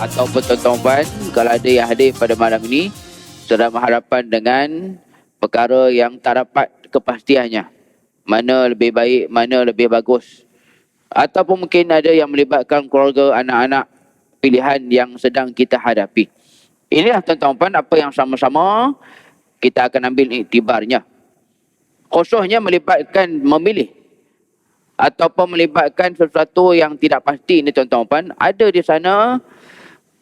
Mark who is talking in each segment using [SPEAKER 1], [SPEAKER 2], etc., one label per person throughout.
[SPEAKER 1] ataupun tuan-tuan kalau ada yang hadir pada malam ini sedang berhadapan dengan perkara yang tak dapat kepastiannya. Mana lebih baik, mana lebih bagus. Ataupun mungkin ada yang melibatkan keluarga, anak-anak, pilihan yang sedang kita hadapi. Inilah tuan-tuan apa yang sama-sama kita akan ambil iktibarnya. Khususnya melibatkan memilih ataupun melibatkan sesuatu yang tidak pasti ini tuan-tuan. Ada di sana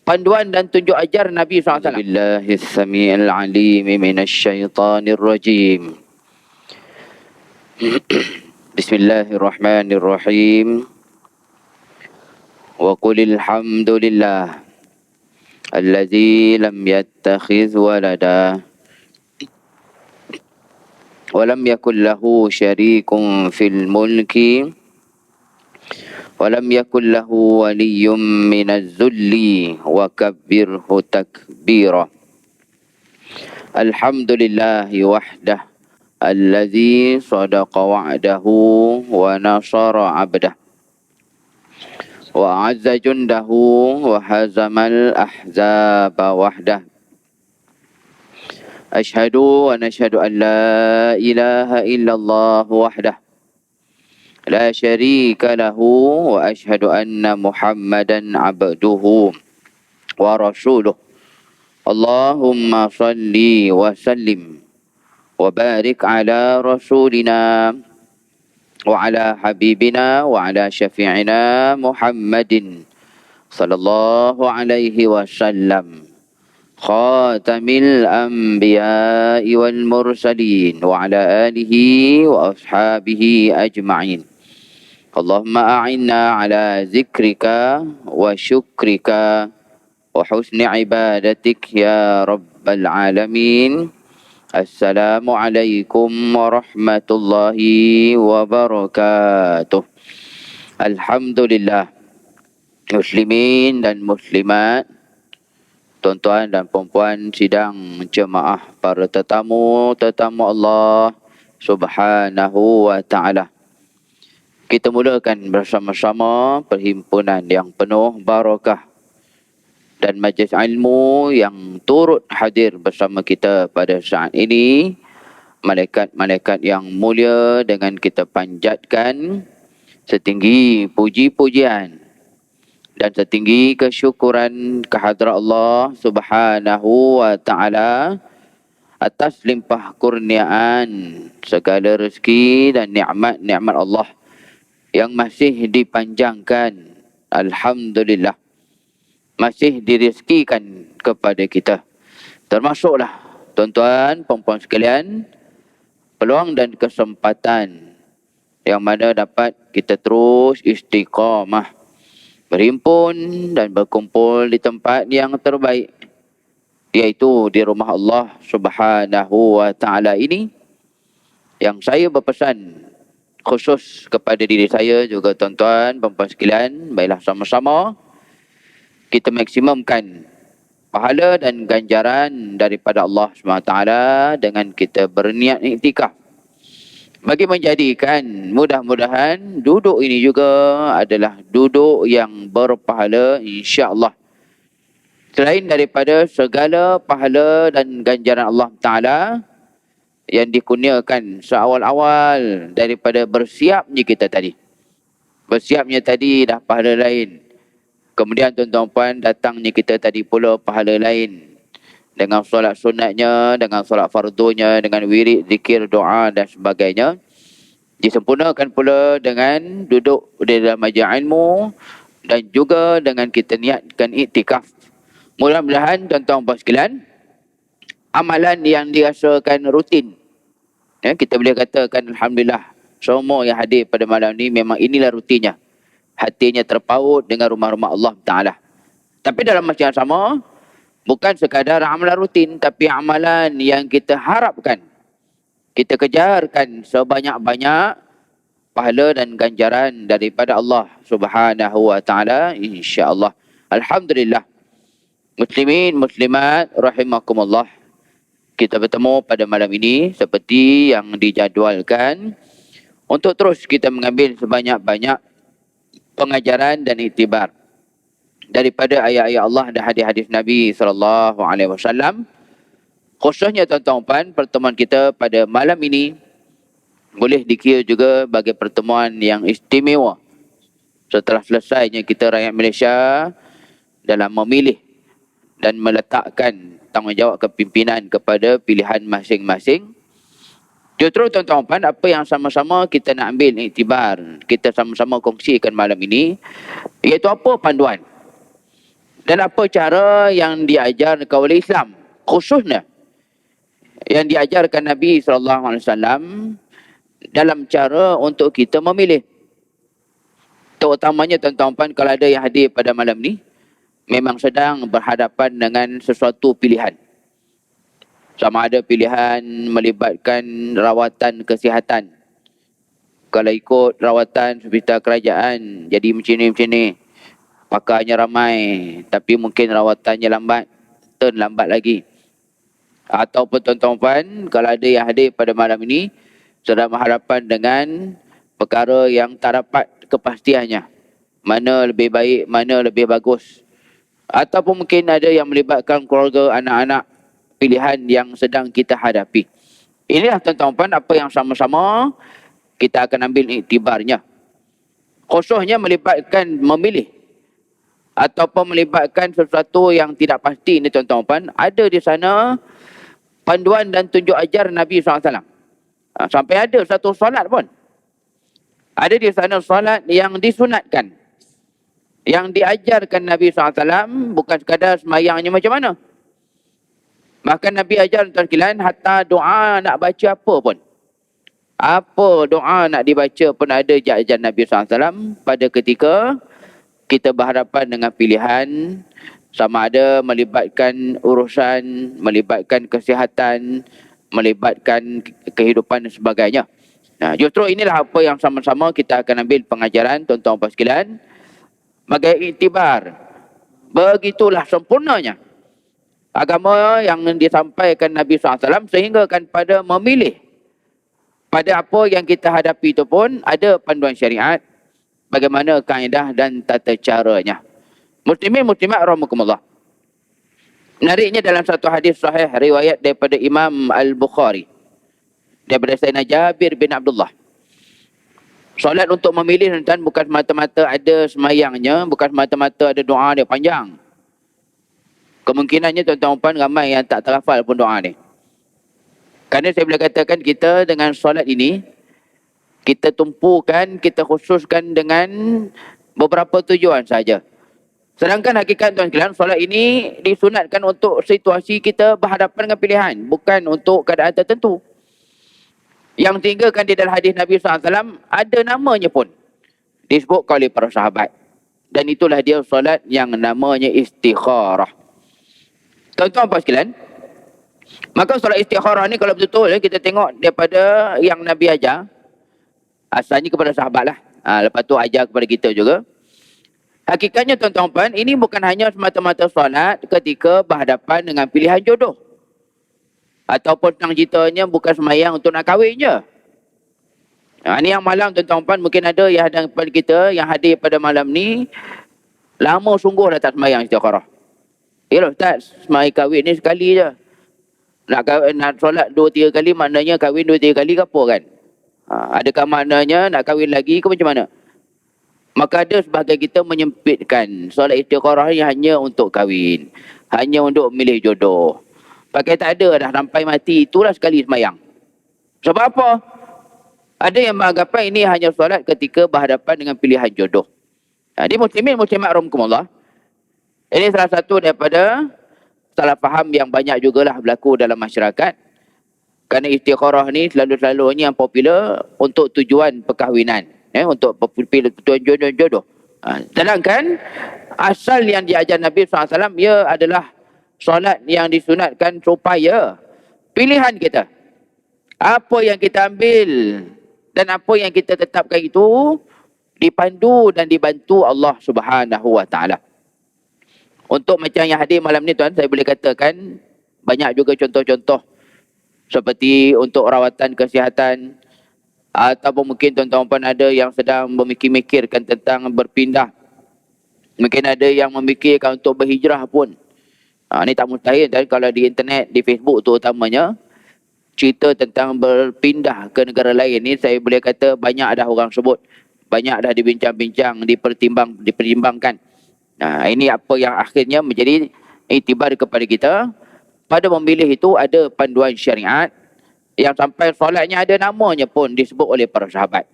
[SPEAKER 1] panduan dan tunjuk ajar Nabi SAW. Billahis-sami'il alim minasyaitanir rajim. Bismillahirrahmanirrahim. Wa qulil hamdulillah allazi lam yattakhiz walada wa lam yakul lahu syarikun fil mulki wa lam yakul lahu waliyyun minaz zulli wa kabbirhu takbira. Alhamdulillahi wahdah allazi sadaqa wa'dahu wa nasara 'abdah wa 'azza jundahu wa hazamal ahzaba wahdah. Ashhadu wa nashhadu an la ilaha illallah wahdah la syarika lahu wa ashhadu anna Muhammadan 'abduhu wa rasuluh. Allahumma salli wa sallim wa barik ala rasulina wa ala habibina wa ala syafi'ina Muhammadin sallallahu alaihi wasallam khatamil anbiya'i wal mursalin wa ala alihi wa ashabihi ajma'in. Allahumma a'inna ala zikrika wa syukrika wa husni ibadatik ya rabbal alamin. Assalamualaikum warahmatullahi wabarakatuh. Alhamdulillah, muslimin dan muslimat, tuan-tuan dan puan-puan sidang jemaah, para tetamu Allah Subhanahu wa ta'ala. Kita mulakan bersama-sama perhimpunan yang penuh barakah dan majlis ilmu yang turut hadir bersama kita pada saat ini. Malaikat-malaikat yang mulia dengan kita panjatkan setinggi puji-pujian dan setinggi kesyukuran kehadrat Allah Subhanahu wa ta'ala atas limpah kurniaan segala rezeki dan nikmat-nikmat Allah yang masih dipanjangkan. Alhamdulillah, masih direzekikan kepada kita. Termasuklah tuan-tuan, puan-puan sekalian, peluang dan kesempatan yang mana dapat kita terus istiqamah, berhimpun dan berkumpul di tempat yang terbaik, iaitu di rumah Allah Subhanahu wa ta'ala ini. Yang saya berpesan khusus kepada diri saya juga tuan-tuan, puan-puan sekalian, baiklah sama-sama kita maksimumkan pahala dan ganjaran daripada Allah SWT dengan kita berniat iktikaf, bagi menjadikan mudah-mudahan duduk ini juga adalah duduk yang berpahala insya-Allah. Selain daripada segala pahala dan ganjaran Allah Ta'ala yang dikurniakan seawal-awal daripada bersiapnya kita tadi. Bersiapnya tadi dah pahala lain. Kemudian tuan-tuan puan, datangnya kita tadi pula pahala lain. Dengan solat sunatnya, dengan solat fardunya, dengan wirid, zikir, doa dan sebagainya. Disempurnakan pula dengan duduk di dalam majlis ilmu dan juga dengan kita niatkan iktikaf. Mudah-mudahan tuan-tuan puan sekalian, amalan yang dirasakan rutin, ya, kita boleh katakan alhamdulillah, semua yang hadir pada malam ni memang inilah rutinnya. Hatinya terpaut dengan rumah-rumah Allah Ta'ala. Tapi dalam masa yang sama, bukan sekadar amalan rutin, tapi amalan yang kita harapkan, kita kejarkan sebanyak-banyak pahala dan ganjaran daripada Allah Subhanahu wa ta'ala, insya-Allah. Alhamdulillah. Muslimin, muslimat, rahimakumullah. Kita bertemu pada malam ini seperti yang dijadualkan untuk terus kita mengambil sebanyak-banyak pengajaran dan iktibar. daripada ayat-ayat Allah dan hadis-hadis Nabi SAW. Khususnya tuan-tuan, pertemuan kita pada malam ini boleh dikira juga bagi pertemuan yang istimewa setelah selesainya kita rakyat Malaysia dalam memilih dan meletakkan tanggungjawab kepimpinan kepada pilihan masing-masing. Justru tuan-tuan, apa yang sama-sama kita nak ambil iktibar, kita sama-sama kongsikan malam ini, iaitu apa panduan dan apa cara yang diajarkan oleh Islam, khususnya yang diajarkan Nabi SAW dalam cara untuk kita memilih. Terutamanya tuan-tuan, kalau ada yang hadir pada malam ni memang sedang berhadapan dengan sesuatu pilihan. Sama ada pilihan melibatkan rawatan kesihatan. Kalau ikut rawatan hospital kerajaan, jadi macam ni. Pakarnya ramai, tapi mungkin rawatannya lambat, lambat lagi. Ataupun tuan-tuan, kalau ada yang hadir pada malam ini sedang berhadapan dengan perkara yang tak dapat kepastiannya. Mana lebih baik, mana lebih bagus. Ataupun mungkin ada yang melibatkan keluarga, anak-anak, pilihan yang sedang kita hadapi. Inilah tuan-tuan apa yang sama-sama kita akan ambil iktibarnya. Khususnya melibatkan memilih ataupun melibatkan sesuatu yang tidak pasti ini tuan-tuan. Ada di sana panduan dan tunjuk ajar Nabi SAW. Sampai ada satu solat pun. Ada di sana solat yang disunatkan. Yang diajarkan Nabi SAW bukan sekadar semayangnya macam mana. Bahkan Nabi ajar tuan sekalian, hatta doa nak baca apa pun. Apa doa nak dibaca pun ada ajar Nabi SAW pada ketika kita berhadapan dengan pilihan sama ada melibatkan urusan, melibatkan kesihatan, melibatkan kehidupan dan sebagainya. Nah, justru inilah apa yang sama-sama kita akan ambil pengajaran tuan-tuan sekalian. Sebagai iktibar, begitulah sempurnanya agama yang disampaikan Nabi SAW sehingga kan pada memilih pada apa yang kita hadapi itu pun ada panduan syariat bagaimana kaedah dan tata caranya. Muslimin muslimat rahimakumullah. Menariknya dalam satu hadis sahih riwayat daripada Imam Al-Bukhari daripada Sayyidina Jabir bin Abdullah. Solat untuk memilih tuan bukan semata-mata ada semayangnya, bukan semata-mata ada doa dia panjang. Kemungkinannya tuan-tuan ramai yang tak terhafal pun doa ni. Kerana saya boleh katakan kita dengan solat ini, kita tumpukan, kita khususkan dengan beberapa tujuan saja. Sedangkan hakikat tuan sekalian, solat ini disunatkan untuk situasi kita berhadapan dengan pilihan, bukan untuk keadaan tertentu. Yang tiga kan di dalam hadis Nabi SAW, ada namanya pun disebut oleh para sahabat. Dan itulah dia solat yang namanya istikharah. Tuan-tuan apa sekalian, maka solat istikharah ni kalau betul-betul kita tengok daripada yang Nabi ajar, asalnya kepada sahabat lah. Lepas tu ajar kepada kita juga. Hakikatnya tuan-tuan, ini bukan hanya semata-mata solat ketika berhadapan dengan pilihan jodoh. Ataupun tentang ceritanya bukan semayang untuk nak kahwin je. Ini yang malam tuan-tuan, mungkin ada yang ada kepada kita yang hadir pada malam ni lama sungguh dah tak semayang istikharah. Yalah Ustaz, semayang kahwin ni sekali je. Nak solat 2-3 kali maknanya kahwin 2-3 kali ke apa kan? Adakah maknanya nak kahwin lagi ke macam mana? Maka ada sebahagian kita menyempitkan solat istikharah ni hanya untuk kahwin, hanya untuk milih jodoh. Pakai tak ada dah sampai mati, itulah sekali semayang. Sebab apa? Ada yang beranggapan ini hanya solat ketika berhadapan dengan pilihan jodoh. Jadi muslimin muslimat rahimakumullah, ini salah satu daripada salah faham yang banyak jugalah berlaku dalam masyarakat. Kerana istikharah ni selalu-selalunya yang popular untuk tujuan perkahwinan, untuk tujuan jodoh. Sedangkan asal yang diajar Nabi SAW, ia adalah solat yang disunatkan supaya pilihan kita, apa yang kita ambil dan apa yang kita tetapkan itu dipandu dan dibantu Allah Subhanahu Wa Taala. Untuk macam yang hadir malam ni tuan, saya boleh katakan banyak juga contoh-contoh seperti untuk rawatan kesihatan, ataupun mungkin tuan-tuan ada yang sedang memikir-mikirkan tentang berpindah Mungkin ada yang memikirkan untuk berhijrah pun. Ni tak mustahil. Dan kalau di internet, di Facebook tu utamanya, cerita tentang berpindah ke negara lain ni, saya boleh kata banyak dah orang sebut. Banyak dah dibincang-bincang, dipertimbangkan. Ini apa yang akhirnya menjadi iktibar kepada kita. Pada memilih itu ada panduan syariat yang sampai solatnya ada namanya pun disebut oleh para sahabat.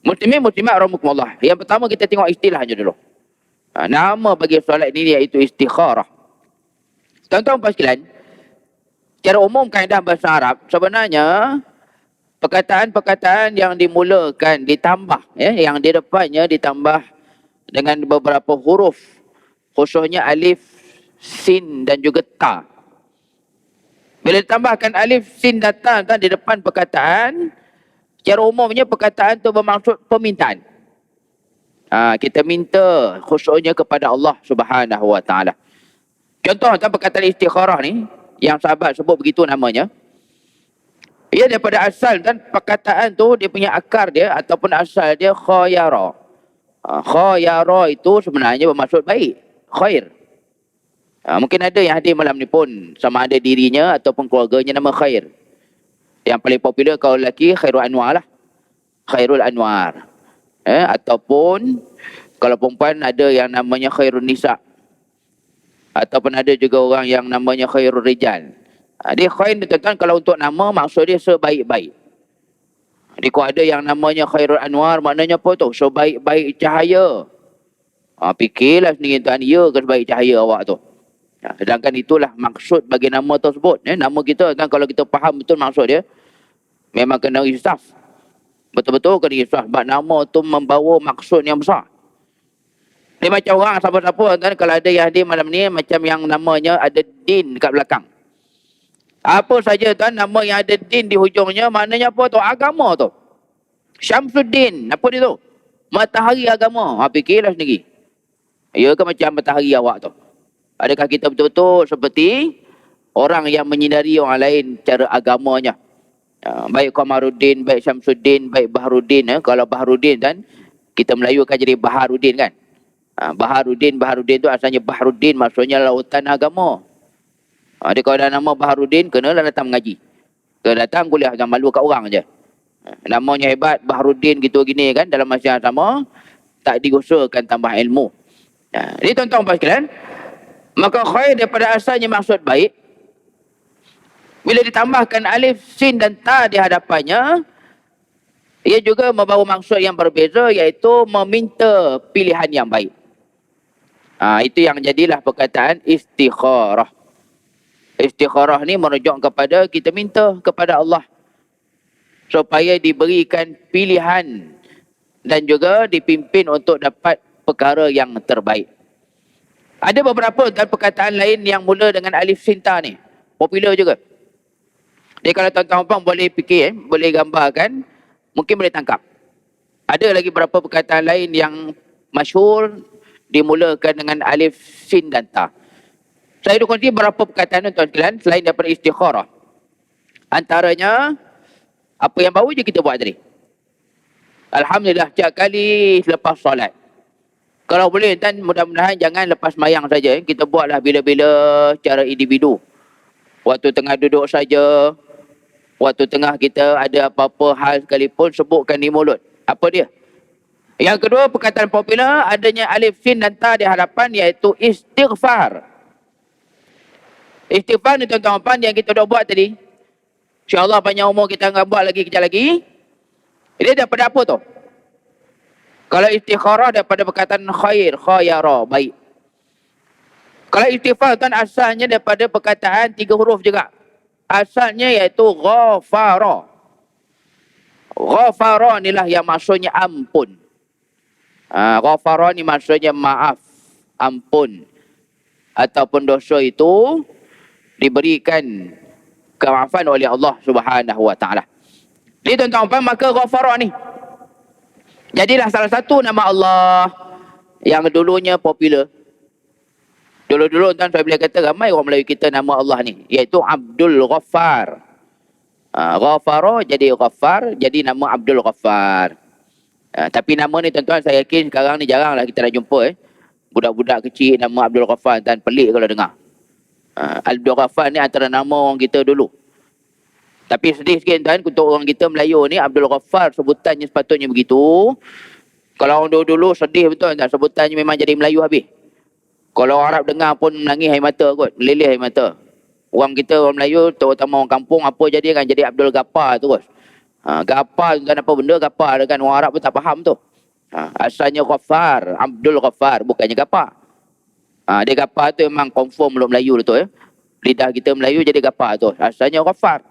[SPEAKER 1] Muslimin muslimat rahimakumullah. Yang pertama kita tengok istilahnya dulu. Nama bagi solat ini iaitu istikharah. Tuan-tuan puan sekalian, secara umum kaedah bahasa Arab sebenarnya perkataan-perkataan yang dimulakan ditambah yang di depannya ditambah dengan beberapa huruf, khususnya alif, sin dan juga ta. Bila ditambahkan alif, sin dan ta di depan perkataan, secara umumnya perkataan itu bermaksud permintaan. Kita minta khususnya kepada Allah Subhanahu Wa Taala. Contoh tentang perkataan istikharah ni, yang sahabat sebut begitu namanya. Ia daripada asal dan perkataan tu dia punya akar dia ataupun asal dia khayara. Khayara itu sebenarnya bermaksud baik, khair. Mungkin ada yang hadir malam ni pun sama ada dirinya ataupun keluarganya nama Khair. Yang paling popular kalau lelaki Khairul Anwar lah. Khairul Anwar. Ataupun kalau perempuan ada yang namanya Khairul Nisa. Ataupun ada juga orang yang namanya Khairul Rijal. Dia khair ni tuan-tuan, kalau untuk nama maksud dia sebaik-baik. Jadi kalau ada yang namanya Khairul Anwar, maknanya apa tu? Sebaik-baik cahaya. Fikirlah sendiri tuan, ya ke sebaik cahaya awak tu. Sedangkan itulah maksud bagi nama tersebut. Nama kita kan kalau kita faham betul maksud dia, memang kena insaf. Betul-betul kena insaf. Sebab nama tu membawa maksud yang besar. Dia macam orang siapa-siapa kan, kalau ada yang hadir malam ni macam yang namanya ada din kat belakang. Apa saja tuan nama yang ada din di hujungnya maknanya apa tu? Agama tu. Syamsuddin. Apa dia tu? Matahari agama. Fikirlah sendiri. Ya ke macam matahari awak tu? Adakah kita betul-betul seperti orang yang menyinari orang lain cara agamanya? Baik Qamaruddin, baik Syamsuddin, baik Baharuddin. Kalau Baharuddin kan, kita Melayu akan jadi Baharuddin kan? Baharuddin tu asalnya Baharuddin maksudnya lautan agama. Dia kalau ada nama Baharuddin, kenalah datang mengaji. Kena datang kuliah, jangan malu kat orang je. Namanya hebat, Baharuddin gitu gini kan, dalam masa yang sama, tak diusahakan tambah ilmu. Jadi tuan-tuan puan sekalian, maka khair daripada asalnya maksud baik, bila ditambahkan alif, sin dan ta di hadapannya, ia juga membawa maksud yang berbeza, iaitu meminta pilihan yang baik. Itu yang jadilah perkataan istikharah. Istikharah ni merujuk kepada kita minta kepada Allah supaya diberikan pilihan dan juga dipimpin untuk dapat perkara yang terbaik. Ada beberapa dan perkataan lain yang mula dengan alif sinta ni. Popular juga. Jadi kalau tuan-tuan boleh fikir, boleh gambarkan, mungkin boleh tangkap. Ada lagi beberapa perkataan lain yang masyhur dimulakan dengan alif sin dan ta. Saya ada kongsi beberapa perkataan tuan sekalian selain daripada istikharah. Antaranya, apa yang baru je kita buat tadi. Alhamdulillah, setiap kali selepas solat. Kalau boleh, dan mudah-mudahan jangan lepas mayang saja. Kita buatlah bila-bila secara individu. Waktu tengah duduk saja, waktu tengah kita ada apa-apa hal sekalipun, sebutkan di mulut. Apa dia? Yang kedua, perkataan popular, adanya alif sin dan ta di hadapan, iaitu istighfar. Istighfar ni tuan-tuan yang kita dah buat tadi. InsyaAllah panjang umur kita akan buat lagi kejap lagi. Ini daripada apa tu? Kalau istikharah daripada perkataan khair, khayara, baik. Kalau istighfar tuan asalnya daripada perkataan 3 huruf juga. Asalnya iaitu ghafara. Ghafara inilah yang maksudnya ampun. Ghafara ni maksudnya maaf, ampun. Ataupun dosa itu diberikan kemaafan oleh Allah Subhanahu Wa Taala. Jadi tuan-tuan, maka ghafara ni jadilah salah satu nama Allah yang dulunya popular. Dulu-dulu tuan saya boleh kata ramai orang Melayu kita nama Allah ni, iaitu Abdul Ghaffar. Ghafara jadi Ghaffar, jadi nama Abdul Ghaffar. Tapi nama ni tuan-tuan saya yakin sekarang ni jaranglah kita nak jumpa. Budak-budak kecil nama Abdul Ghaffar dan pelik kalau dengar. Abdul Ghaffar ni antara nama orang kita dulu. Tapi sedih sikit tuan, untuk orang kita Melayu ni Abdul Ghaffar sebutannya sepatutnya begitu. Kalau orang dulu-dulu sedih betul tak, sebutannya memang jadi Melayu habis. Kalau orang Arab dengar pun menangis air mata kot, meleleh air mata. Orang kita orang Melayu, terutama orang kampung, apa jadi kan jadi Abdul Ghaffar terus. Ghaffar tuan apa benda Ghaffar kan, orang Arab pun tak faham tu. Asalnya Ghaffar, Abdul Ghaffar, bukannya Ghaffar. Dia Ghaffar tu memang confirm mulut Melayu tu ya. Lidah kita Melayu jadi Ghaffar tu. Asalnya Ghaffar.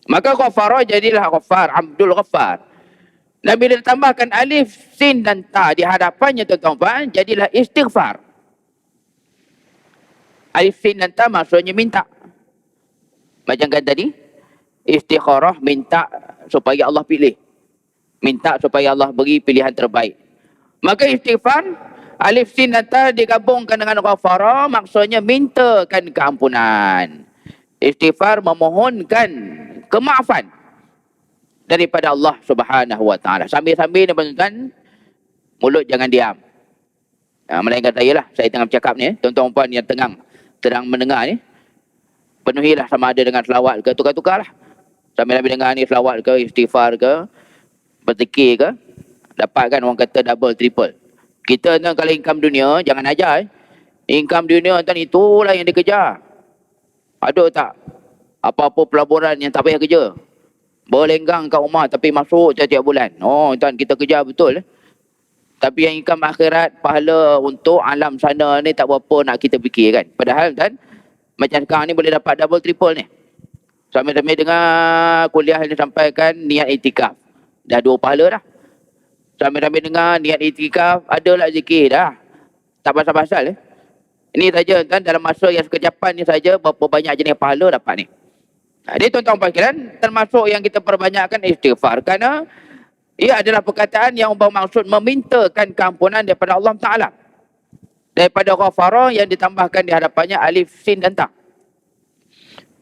[SPEAKER 1] Maka Ghaffar jadilah Ghaffar, Abdul Ghaffar. Dan bila ditambahkan alif, sin dan ta di hadapannya tuan-tuan, jadilah istighfar. Alif, sin dan ta maksudnya minta. Macam kan tadi, istikharah minta supaya Allah pilih. Minta supaya Allah beri pilihan terbaik. Maka istighfar, alif, sin dan ta digabungkan dengan ghafara, maksudnya mintakan keampunan. Istighfar memohonkan kemaafan daripada Allah Subhanahu Wa Taala. Sambil-sambil ni tuan-tuan, mulut jangan diam. Melainkan saya lah, saya tengah bercakap ni, tuan-tuan puan yang sedang mendengar ni, penuhilah sama ada dengan selawat ke, tukar-tukar lah. Sambil-sambil dengar ni selawat ke, istighfar ke, berzikir ke, dapatkan orang kata double, triple. Kita tuan kalau income dunia, jangan ajar. Income dunia tuan itulah yang dikejar. Ada tak apa-apa pelaburan yang tak payah kerja? Berlenggang kat rumah tapi masuk setiap bulan. Oh tuan, kita kejar betul. Tapi yang income akhirat, pahala untuk alam sana ni tak berapa nak kita fikir kan. Padahal tuan, macam sekarang ni boleh dapat double, triple ni. Sambil-sambil dengar kuliah yang disampaikan niat itikaf. Dah 2 pahala dah. Sambil-sambil dengar niat itikaf, adalah zikir dah. Tak pasal-pasal. Ini saja tuan, dalam masa yang sekejapan ni saja berapa banyak jenis pahala dapat ni. Jadi tuan-tuan sekalian, termasuk yang kita perbanyakkan istighfar. Kerana ia adalah perkataan yang bermaksud memintakan keampunan daripada Allah Ta'ala. Daripada ghafara yang ditambahkan di hadapannya alif, sin dan ta.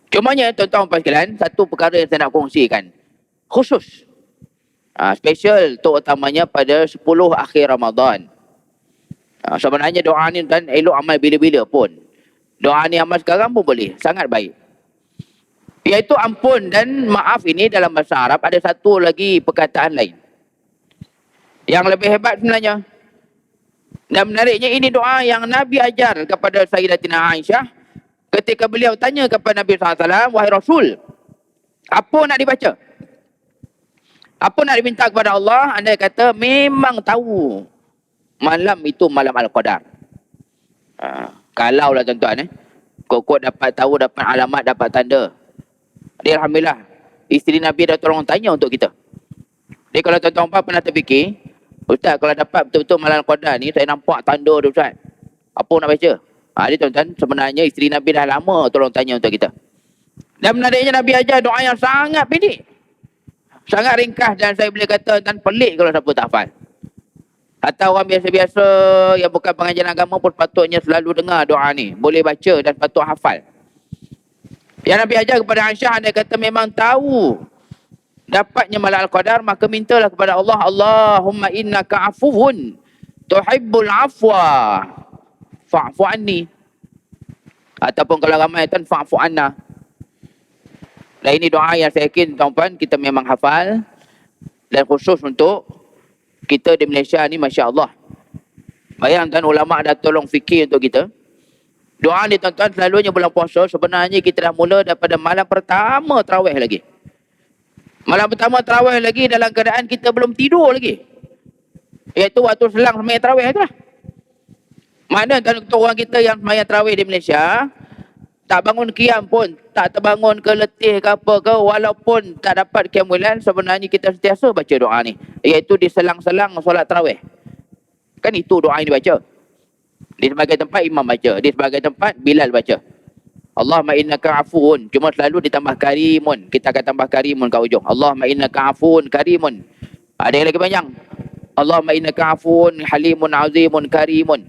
[SPEAKER 1] Cumanya tuan-tuan sekalian, satu perkara yang saya nak kongsikan. Khusus. Special terutamanya pada 10 akhir Ramadan. Sebenarnya doa ni tuan elok amal bila-bila pun. Doa ni amal sekarang pun boleh. Sangat baik. Iaitu ampun dan maaf ini dalam bahasa Arab ada satu lagi perkataan lain. Yang lebih hebat sebenarnya. Dan menariknya ini doa yang Nabi ajar kepada Sayyidatina Aisyah. Ketika beliau tanya kepada Nabi SAW, wahai Rasul, apa nak dibaca? Apa nak diminta kepada Allah? Anda kata memang tahu. Malam itu malam Al-Qadar. Kalau lah tuan-tuan Kok dapat tahu, dapat alamat, dapat tanda. Dia Alhamdulillah, isteri Nabi dah tolong tanya untuk kita. Jadi kalau tuan-tuan pernah terfikir, Ustaz kalau dapat betul-betul malam Al-Qadar ni, saya nampak tanda tu Ustaz. Apa nak baca? Jadi tuan-tuan, sebenarnya isteri Nabi dah lama tolong tanya untuk kita. Dan menariknya Nabi ajar doa yang sangat pendek. Sangat ringkas dan saya boleh kata dan pelik kalau siapa tak hafal. Atau orang biasa-biasa yang bukan pengajian agama pun patutnya selalu dengar doa ni. Boleh baca dan patut hafal. Yang Nabi ajar kepada Aisyah, anda kata memang tahu dapatnya malam Al-Qadar, maka mintalah kepada Allah, Allahumma innaka afuwun tuhibbul afwa fa'fu anni. Ataupun kalau ramai tuan, fa'fu anna. Dan ini doa yang saya yakin tuan-tuan kita memang hafal. Dan khusus untuk kita di Malaysia ni, Masya Allah. Bayangkan ulama' dah tolong fikir untuk kita. Doa ni tuan-tuan selalunya bulan puasa, sebenarnya kita dah mula daripada malam pertama tarawih lagi. Malam pertama tarawih lagi dalam keadaan kita belum tidur lagi. Iaitu waktu selang sembahyang tarawih tu lah. Mana untuk orang kita yang sembahyang tarawih di Malaysia, tak bangun qiyam pun, tak terbangun ke letih ke apa ke, walaupun tak dapat qiyam bulan, sebenarnya kita sentiasa baca doa ni. Iaitu di selang-selang solat tarawih. Kan itu doa yang dibaca. Di sebagai tempat imam baca, di sebagai tempat Bilal baca. Allahumma innaka afuun, cuma selalu ditambah karimun. Kita akan tambah karimun kat ujung. Allahumma innaka afuun karimun. Ada yang lagi panjang. Allahumma innaka afuun halimun azimun karimun.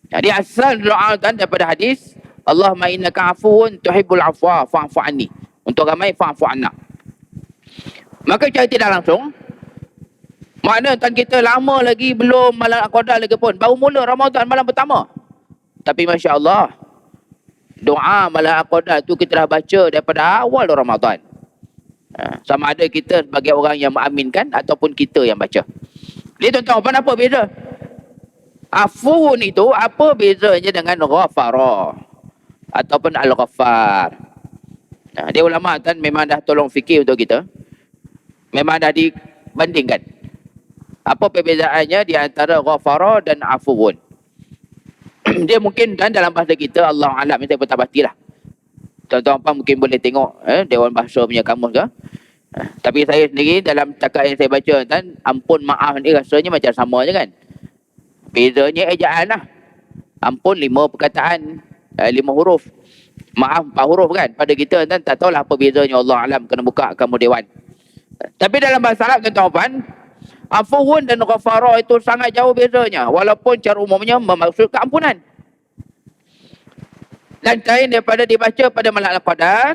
[SPEAKER 1] Jadi asal doa dan daripada hadis, Allahumma innaka afuun tuhibbul afwa fa'fu anni. Untuk ramai fa'fu anna. Maka cara tidak langsung, Makna tuan kita lama lagi belum malam Al-Qadar lagi pun. Baru mula Ramadan malam pertama. Tapi Masya Allah, doa malam Al-Qadar tu kita dah baca daripada awal Ramadan. Sama ada kita sebagai orang yang mengaminkan ataupun kita yang baca. Jadi tuan-tuan, apa beza? Afun itu apa bezanya dengan ghafara ataupun al-ghaffar? Dia ulama kan memang dah tolong fikir untuk kita. Memang dah dibandingkan. Apa perbezaannya di antara ghafara dan afuun? Dia mungkin kan dalam bahasa kita, Allah alam, saya pun tak pastilah. Tuan-tuan mungkin boleh tengok Dewan Bahasa punya kamus ke. Tapi saya sendiri dalam cakap yang saya baca kan, ampun maaf ni rasanya macam sama je kan. Bezanya ejaan lah. Ampun 5 perkataan, 5 huruf. Maaf 4 huruf kan. Pada kita kan tak tahulah apa bezanya, Allah alam, kena buka kamu dewan. Tapi dalam bahasa Arab tuan-tuan, afuun dan ghafara itu sangat jauh bezanya. Walaupun cara umumnya memaksud keampunan. Dan lain daripada dibaca pada malam Al-Qadar,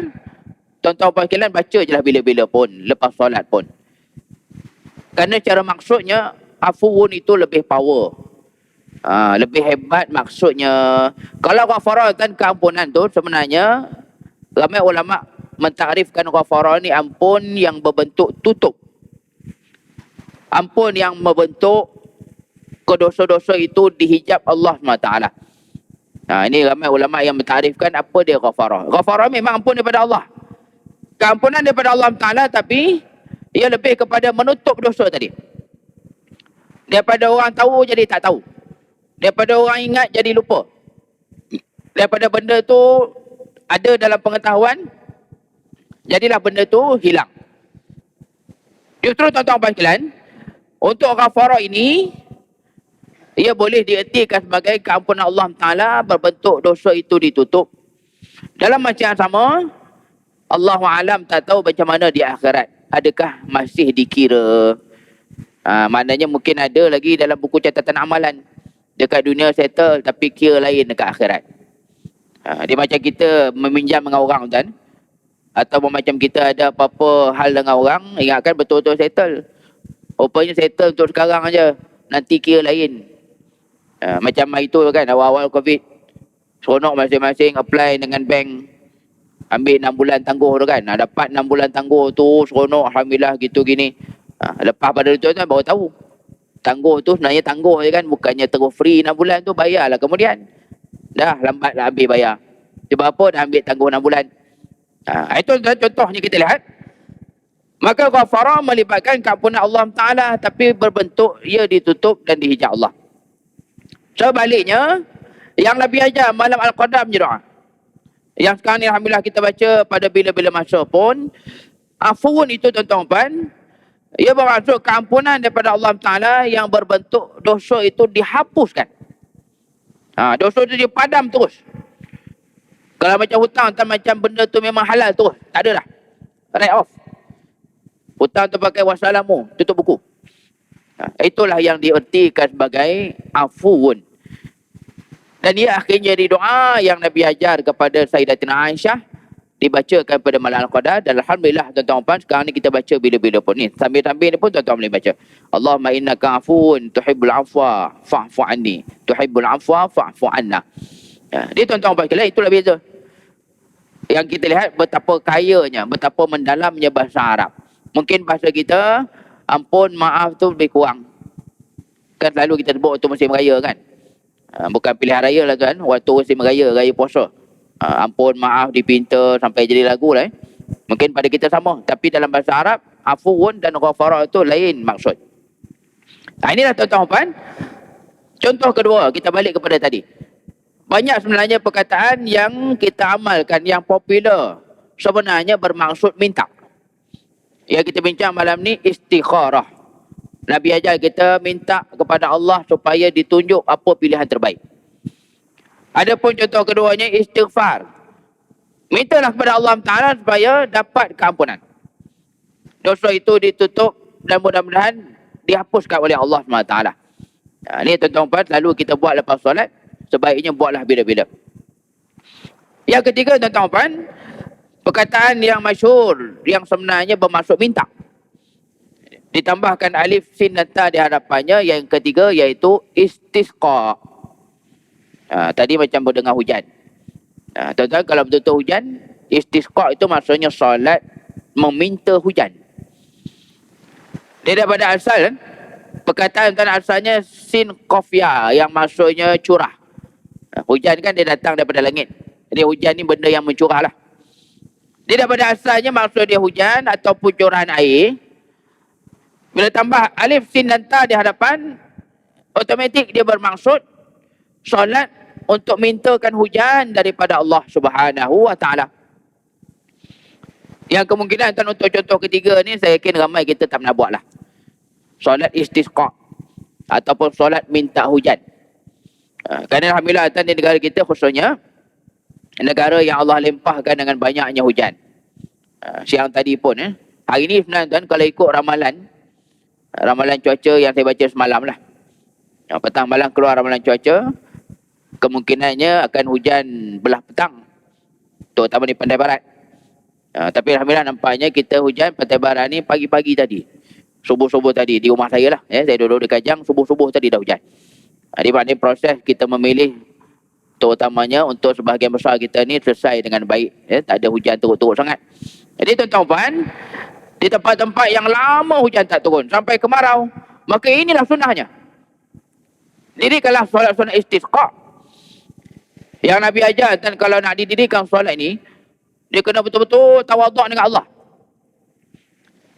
[SPEAKER 1] tuan-tuan sekalian baca je lah bila-bila pun, lepas solat pun. Kerana cara maksudnya, afuun itu lebih power. Lebih hebat maksudnya. Kalau ghafara kan keampunan tu sebenarnya, ramai ulama mentakrifkan ghafara ni ampun yang berbentuk tutup. Ampun yang membentuk kedosa-dosa itu dihijab Allah SWT. Ini ramai ulama yang mentarifkan apa dia ghafara. Ghafara memang ampun daripada Allah. Keampunan daripada Allah Ta'ala, tapi ia lebih kepada menutup dosa tadi. Daripada orang tahu jadi tak tahu. Daripada orang ingat jadi lupa. Daripada benda tu ada dalam pengetahuan, jadilah benda tu hilang. Justru tuan-tuan sekalian, untuk ghafara ini, ia boleh diertikan sebagai keampunan Allah Ta'ala, berbentuk dosa itu ditutup. Dalam macam yang sama, Allah alam tak tahu macam mana di akhirat. Adakah masih dikira? Maknanya mungkin ada lagi dalam buku catatan amalan. Dekat dunia settle tapi kira lain dekat akhirat. Dia macam kita meminjam dengan orang kan. Atau macam kita ada apa-apa hal dengan orang, ingatkan betul-betul settle. Rupanya settle untuk sekarang aja. Nanti kira lain. Macam itu kan, awal-awal COVID. Seronok masing-masing apply dengan bank. Ambil 6 bulan tangguh tu kan. Dapat 6 bulan tangguh tu, seronok, alhamdulillah gitu gini. Lepas pada itu kan baru tahu. Tangguh tu sebenarnya tangguh je kan. Bukannya terus free 6 bulan tu, bayarlah kemudian. Dah lambat lah habis bayar. Sebab apa dah ambil tangguh 6 bulan. Itu contohnya kita lihat. Maka ghafara melibatkan keampunan Allah Ta'ala, tapi berbentuk ia ditutup dan dihijab Allah. Sebaliknya, yang Nabi ajar malam Al-Qadar punya doa. Yang sekarang ni alhamdulillah kita baca pada bila-bila masa pun, afuun itu tuan-tuan, ia bermaksud keampunan daripada Allah Ta'ala yang berbentuk dosa itu dihapuskan. Dosa itu dipadam terus. Kalau macam hutang, macam benda tu memang halal terus. Tak ada dah. Write off. Hutang tu pakai wassalamu, tutup buku. Itulah yang diertikan sebagai afuun. Dan ia akhirnya jadi doa yang Nabi ajar kepada Sayyidatina Aisyah, dibacakan pada malam Al-Qadar. Dan alhamdulillah tuan-tuan, sekarang ni kita baca bila-bila pun ni. Sambil-sambil ni pun tuan-tuan boleh baca. Allahumma innaka afuun tuhibbul afwa fa'fu anni. Tuhibbul afwa fa'fu anna. Dia tuan-tuan sekalian, itulah beza. Yang kita lihat betapa kayanya, betapa mendalamnya bahasa Arab. Mungkin bahasa kita, ampun, maaf tu lebih kurang. Kan selalu kita sebut waktu musim raya kan. Bukan pilihan raya lah kan. Waktu musim raya, raya puasa. Ampun, maaf dipinta sampai jadi lagu lah. Mungkin pada kita sama. Tapi dalam bahasa Arab, afuun dan ghafara itu lain maksud. Inilah tuan-tuan. Contoh kedua, kita balik kepada tadi. Banyak sebenarnya perkataan yang kita amalkan, yang popular. Sebenarnya bermaksud minta. Yang kita bincang malam ni istikharah. Nabi ajar kita minta kepada Allah supaya ditunjuk apa pilihan terbaik. Adapun contoh keduanya istighfar. Mintalah kepada Allah Ta'ala supaya dapat keampunan. Dosa itu ditutup dan mudah-mudahan dihapuskan oleh Allah SWT. Ini tuan-tuan selalu kita buat lepas solat. Sebaiknya buatlah bila-bila. Yang ketiga tuan-tuan, perkataan yang masyhur yang sebenarnya bermaksud minta. Ditambahkan alif, sin dan ta di hadapannya. Yang ketiga iaitu istisqa. Tadi macam berdengar hujan. Tuan-tuan, kalau betul-betul hujan, istisqa itu maksudnya solat meminta hujan. Dia daripada asal kan? Perkataan tuan asalnya sin qafya yang maksudnya curah. Hujan kan dia datang daripada langit. Jadi hujan ni benda yang mencurah lah. Dia daripada asalnya maksud dia hujan ataupun curahan air. Bila tambah alif, sin dan ta di hadapan, automatik dia bermaksud solat untuk mintakan hujan daripada Allah Subhanahu wa taala. Yang kemungkinan tuan untuk contoh ketiga ni saya yakin ramai kita tak pernah buat lah. Solat istisqa ataupun solat minta hujan. Kerana alhamdulillah tuan di negara kita khususnya negara yang Allah limpahkan dengan banyaknya hujan. Siang tadi pun hari ni sebenarnya tuan kalau ikut ramalan cuaca yang saya baca semalam lah. Petang malam keluar ramalan cuaca, kemungkinannya akan hujan belah petang, terutama di Pantai Barat. Tapi alhamdulillah nampaknya kita hujan Pantai Barat ni pagi-pagi tadi. Subuh-subuh tadi di rumah saya lah. Saya duduk di Kajang, subuh-subuh tadi dah hujan. Di mana proses kita memilih terutamanya untuk sebahagian besar kita ni selesai dengan baik. Tak ada hujan teruk-teruk sangat. Jadi tuan-tuan, di tempat-tempat yang lama hujan tak turun sampai kemarau, maka inilah sunnahnya. Dirikanlah solat-solat istisqa yang Nabi ajar. Dan kalau nak didirikan solat ni, dia kena betul-betul tawaduk dengan Allah.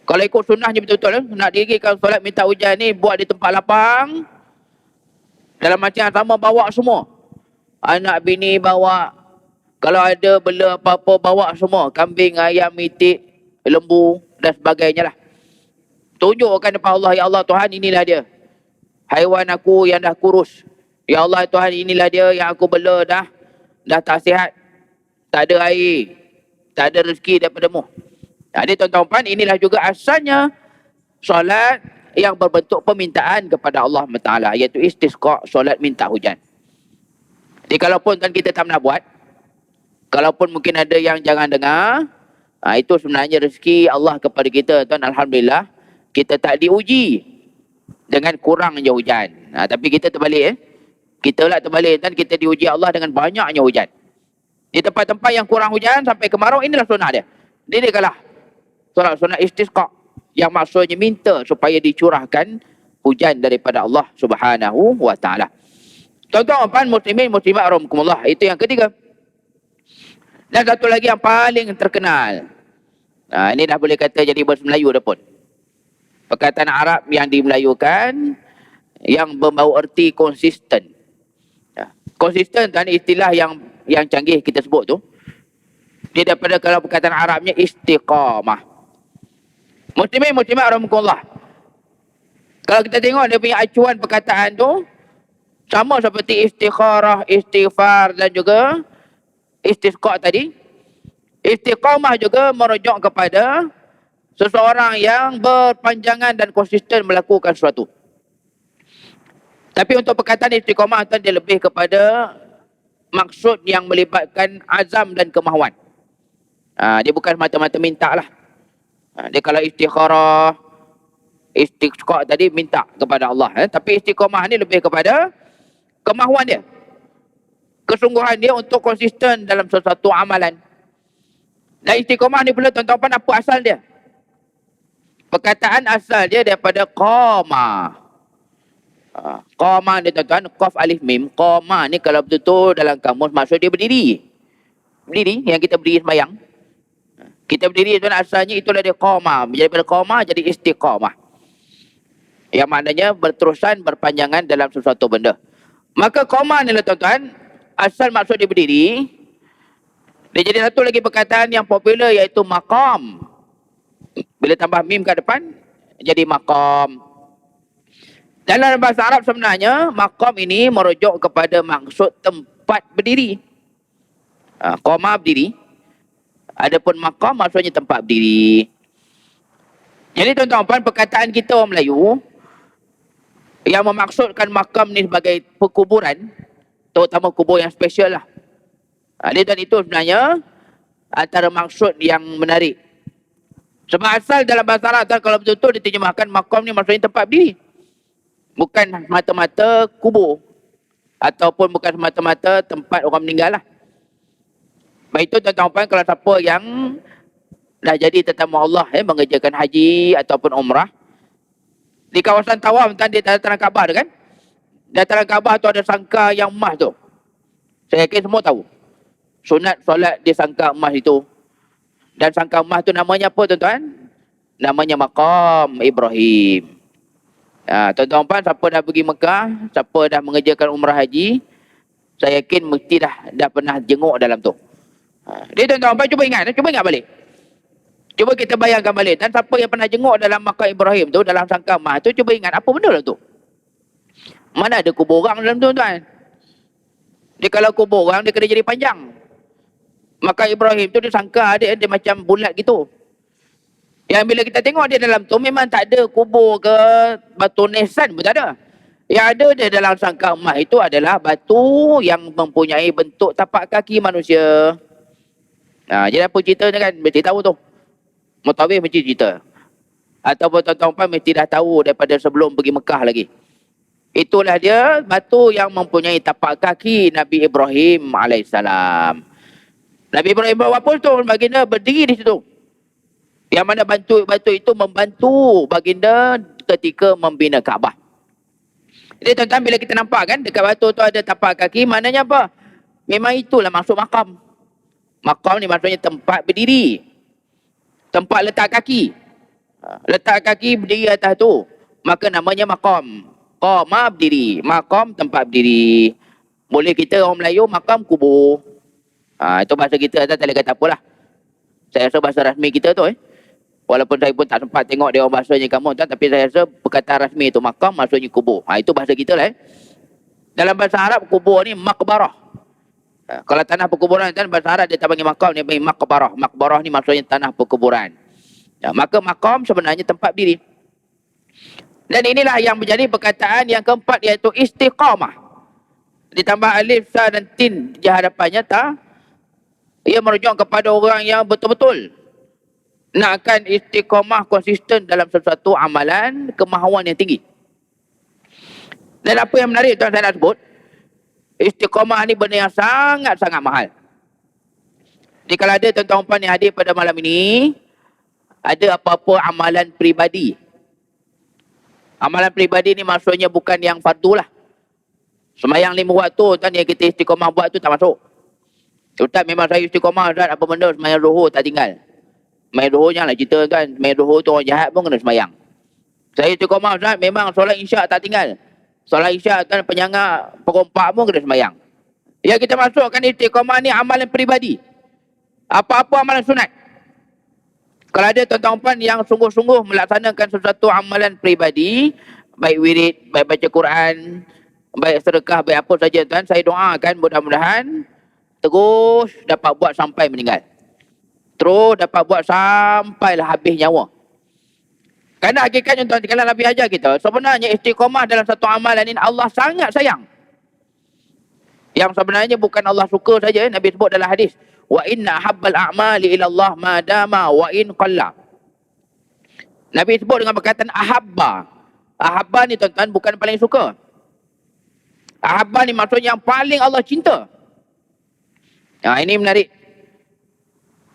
[SPEAKER 1] Kalau ikut sunnahnya betul-betul, nak dirikan solat minta hujan ni, buat di tempat lapang, dalam macam yang sama, bawa semua. Anak bini bawa, kalau ada bela apa-apa bawa semua, kambing, ayam, itik, lembu dan sebagainya lah. Tunjukkan kepada Allah, ya Allah Tuhan, inilah dia haiwan aku yang dah kurus. Ya Allah Tuhan, inilah dia yang aku bela dah tak sihat, tak ada air, tak ada rezeki daripada-Mu. Jadi tuan-tuan, inilah juga asalnya solat yang berbentuk permintaan kepada Allah Ta'ala, iaitu istisqa, solat minta hujan. Jadi kalaupun tuan kita tak pernah buat, kalaupun mungkin ada yang jangan dengar, itu sebenarnya rezeki Allah kepada kita tuan. Alhamdulillah, kita tak diuji dengan kurangnya hujan. Tapi kita terbalik kita lah terbalik dan kita diuji Allah dengan banyaknya hujan. Di tempat-tempat yang kurang hujan sampai kemarau, inilah sunnah dia. Dia kalah solat istisqa yang maksudnya minta supaya dicurahkan hujan daripada Allah Subhanahu wa taala. Tuan-tuan muslimin muslimat rahimakumullah, itu yang ketiga. Dan satu lagi yang paling terkenal. Ini dah boleh kata jadi bahasa Melayu dah pun. Perkataan Arab yang dimelayukan yang berbau erti konsisten. Konsisten tuan, istilah yang canggih kita sebut tu. Dia daripada kalau perkataan Arabnya istiqamah. Muslimin muslimat rahimakumullah. Kalau kita tengok dia punya acuan perkataan tu sama seperti istikharah, istighfar dan juga istisqa tadi. Istiqamah juga merujuk kepada seseorang yang berpanjangan dan konsisten melakukan sesuatu. Tapi untuk perkataan istiqamah tu dia lebih kepada maksud yang melibatkan azam dan kemahuan. Dia bukan mata-mata minta lah. Dia kalau istikharah, istisqa tadi minta kepada Allah. Tapi istiqamah ni lebih kepada kemahuan dia, kesungguhan dia untuk konsisten dalam sesuatu amalan. Dan istiqamah ni pula tuan-tuan, apa asal dia? Perkataan asal dia daripada qama. Qama ni tuan-tuan, qaf alif mim. Qama ni kalau betul-betul dalam kamus maksud dia berdiri. Berdiri, yang kita berdiri sembahyang. Kita berdiri tuan, asalnya itulah dia qama. Daripada qama jadi istiqamah. Yang maknanya berterusan, berpanjangan dalam sesuatu benda. Maka qama ni lah tuan-tuan, asal maksud dia berdiri. Dia jadi satu lagi perkataan yang popular iaitu maqam. Bila tambah mim kat depan, jadi maqam. Dalam bahasa Arab sebenarnya, maqam ini merujuk kepada maksud tempat berdiri. Qama berdiri. Adapun maqam maksudnya tempat berdiri. Jadi tuan-tuan, perkataan kita orang Melayu yang memaksudkan makam ni sebagai perkuburan, terutama kubur yang special lah. Dan itu sebenarnya antara maksud yang menarik. Sebab asal dalam bahasa Arab tuan, kalau betul-betul diterjemahkan maqam ni maksudnya tempat berdiri. Bukan mata-mata kubur. Ataupun bukan semata-mata tempat orang meninggal lah. Baik itu tuan-tuan kalau siapa yang dah jadi tetamu Allah mengerjakan haji ataupun umrah. Di kawasan Tawaf tuan, di dataran Kaabah tu kan. Dataran Kaabah tu ada sangka yang emas tu. Saya yakin semua tahu. Sunat solat di sangka emas itu. Dan sangka emas tu namanya apa tuan-tuan? Namanya Maqam Ibrahim. Tuan-tuan, siapa dah pergi Mekah, siapa dah mengerjakan umrah haji, saya yakin mesti dah pernah jenguk dalam tu. Dia tuan-tuan, cuba ingat balik. Cuba kita bayangkan balik. Dan siapa yang pernah jenguk dalam Maqam Ibrahim tu, dalam sangka emas tu, cuba ingat apa benda dalam tu. Mana ada kubur orang dalam tu tuan. Dia kalau kubur orang, dia kena jadi panjang. Maqam Ibrahim tu dia sangka dia macam bulat gitu. Yang bila kita tengok dia dalam tu memang tak ada kubur ke batu nisan pun tak ada. Yang ada dia dalam sangka emas itu adalah batu yang mempunyai bentuk tapak kaki manusia. Jadi apa ceritanya kan? Mesti tahu tu. Mutawif mesti cerita. Ataupun tuan-tuan mesti dah tahu daripada sebelum pergi Mekah lagi. Itulah dia batu yang mempunyai tapak kaki Nabi Ibrahim alaihissalam. Nabi Ibrahim buat apa tu? Baginda berdiri di situ. Yang mana batu itu membantu baginda ketika membina Kaabah. Jadi tuan-tuan bila kita nampak kan dekat batu tu ada tapak kaki, maknanya apa? Memang itulah maksud makam. Makam ni maksudnya tempat berdiri. Tempat letak kaki. Letak kaki berdiri atas tu. Maka namanya makam. Qama berdiri. Makam tempat berdiri. Boleh kita orang Melayu makam kubur. Itu bahasa kita tak boleh kata apalah. Saya rasa bahasa rasmi kita tu Walaupun saya pun tak sempat tengok dia orang bahasanya kamu tuan, tapi saya rasa perkataan rasmi itu makam maksudnya kubur. Itu bahasa kita lah. Dalam bahasa Arab kubur ni makbarah. Kalau tanah perkuburan tuan, bahasa Arab dia tak panggil makam, dia panggil makbarah. Makbarah ni maksudnya tanah perkuburan. Maka makam sebenarnya tempat berdiri. Dan inilah yang menjadi perkataan yang keempat, iaitu istiqamah. Ditambah alif, sa dan tin di hadapannya tak. Ia merujuk kepada orang yang betul-betul nakkan istiqamah konsisten dalam sesuatu amalan, kemahuan yang tinggi. Dan apa yang menarik tuan saya nak sebut, istiqamah ni benda yang sangat-sangat mahal. Jadi kalau ada tuan-tuan yang hadir pada malam ini, ada apa-apa amalan peribadi. Amalan peribadi ni maksudnya bukan yang fardu lah. Sembahyang 5 waktu tuan yang kita istiqamah buat tu tak masuk. Ustaz memang saya istiqamah Ustaz, apa benda sembahyang zuhur tak tinggal. Sembahyang zuhur janganlah cerita tuan. Sembahyang zuhur tu orang jahat pun kena sembahyang. Saya istiqamah Ustaz, memang solat isyak tak tinggal. Solat isyak tuan penyangga perompak pun kena sembahyang. Ya kita masukkan istiqamah ni amalan peribadi. Apa-apa amalan sunat. Kalau ada tuan-tuan yang sungguh-sungguh melaksanakan sesuatu amalan peribadi, baik wirid, baik baca Quran, baik sedekah, baik apa saja tuan, saya doakan mudah-mudahan terus dapat buat sampai meninggal. Terus dapat buat sampailah habis nyawa. Kerana hakikatnya tuan, kalau Nabi ajar kita, sebenarnya istiqamah dalam satu amalan ini Allah sangat sayang. Yang sebenarnya bukan Allah suka saja, Nabi sebut dalam hadis, wa inna habbal a'mali ila Allah ma dama wa in qalla. Nabi sebut dengan perkataan ahabba. Ahabba ni tuan-tuan bukan paling suka. Ahabba ni maksudnya yang paling Allah cinta. Ini menarik.